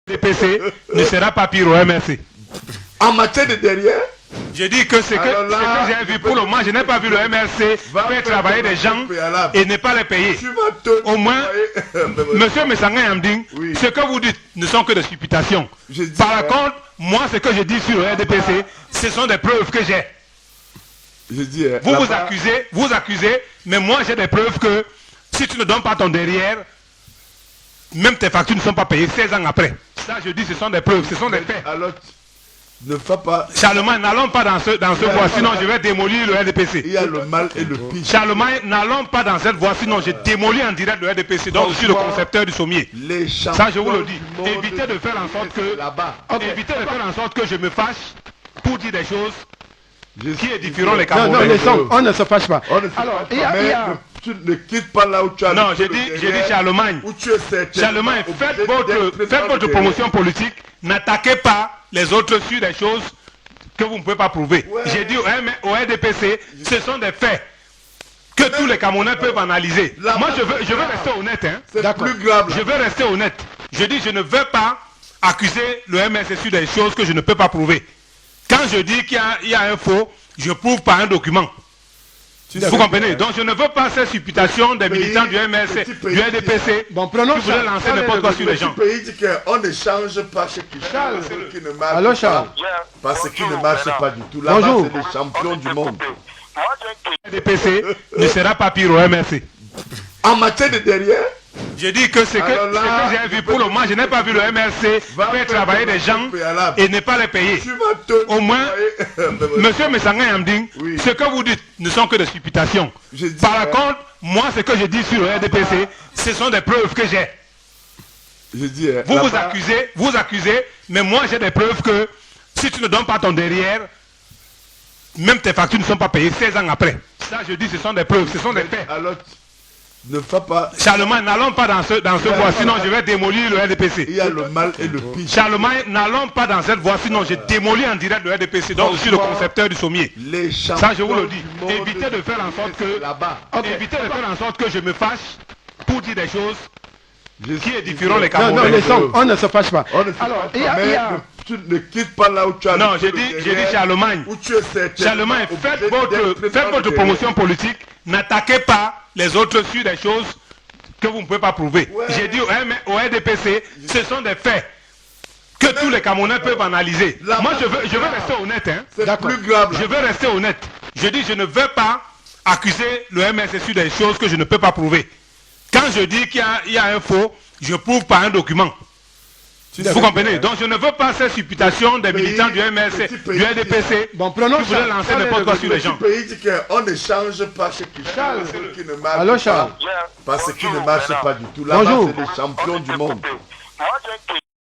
DPC ne sera pas pire au MRC. En matière de derrière, je dis que ce que j'ai vu pour le moment, je n'ai pas vu le MRC faire travailler des gens et ne pas les payer. Au moins, monsieur Messanga Yamding, ce que vous dites ne sont que des supputations. Par contre, moi, ce que je dis sur le RDPC, ce sont des preuves que j'ai. Vous accusez, mais moi j'ai des preuves que si tu ne donnes pas ton derrière, même tes factures ne sont pas payées 16 ans après. Ça, je dis, ce sont des preuves, ce sont des faits. Alors, ne fais pas... Charlemagne, n'allons pas dans ce voie, sinon je vais démolir le RDPC. Il y a le mal et le pire. Charlemagne, n'allons pas dans cette voie, sinon je démolis en direct le RDPC. Donc je suis le concepteur du sommier. Ça, je vous le dis. Évitez de faire en sorte que je me fâche pour dire des choses qui édifieront les Camerounais. Non, on ne se fâche pas. Alors, tu ne quittes pas là où tu as... Non, j'ai dit Charlemagne. Charlemagne, faites votre promotion politique. N'attaquez pas les autres sur des choses que vous ne pouvez pas prouver. J'ai dit au RDPC, ce sont des faits que tous les Camerounais peuvent analyser. Moi, je veux rester honnête. Hein. C'est plus grave. Je veux rester honnête. Je dis, je ne veux pas accuser le MRC sur des choses que je ne peux pas prouver. Quand je dis qu'il y a un faux, je prouve par un document. Vous comprenez? Donc je ne veux pas ces supputations des militants du MRC, du RDPC, qui voulaient lancer n'importe quoi sur les gens. Le pays dit qu'on ne change pas ce qui ne marche Allô, Charles. pas. Parce qu'il ne marche pas du tout. Là-bas, c'est les champions du monde. Le RDPC ne sera pas pire au MRC. En matière de derrière, je dis que ce que j'ai vu pour le moment, je n'ai pas vu le MRC faire travailler des gens et ne pas les payer. Au moins, monsieur Messanga Yamding, ce que vous dites ne sont que des supputations. Par contre, moi, ce que je dis sur le RDPC, ce sont des preuves que j'ai. Vous accusez, mais moi, j'ai des preuves que si tu ne donnes pas ton derrière, même tes factures ne sont pas payées 16 ans après. Ça, je dis, ce sont des preuves, ce sont des faits. ne fais pas... Charlemagne, n'allons pas dans ce voie, sinon je vais démolir le RDPC. Il y a le mal et le pire. Charlemagne, n'allons pas dans cette voie, sinon je démolis en direct le RDPC. Donc je suis le concepteur du sommier. Ça, je vous le dis. Évitez de faire en sorte que je me fâche pour dire des choses qui édifieront les Camerounais. Non, on ne se fâche pas. Alors, tu ne quittes pas là où tu as... Non, j'ai dit Charlemagne. Charlemagne, faites votre promotion politique. N'attaquez pas les autres sur des choses que vous ne pouvez pas prouver. J'ai dit au RDPC, ce sont des faits que tous les Camerounais peuvent analyser. Moi, je veux rester honnête. Hein. C'est plus grave. Je veux rester honnête. Je dis, je ne veux pas accuser le MRC sur des choses que je ne peux pas prouver. Quand je dis qu'il y a un faux, je prouve par un document. Vous comprenez? Donc je ne veux pas ces supputations des militants du MRC, du RDPC, qui voulaient lancer n'importe quoi sur les gens. Le pays dit qu'on ne change pas ce qui ne marche Allô, Charles. pas. Parce qu'il ne marche pas du tout. Là-bas, c'est les champions du monde.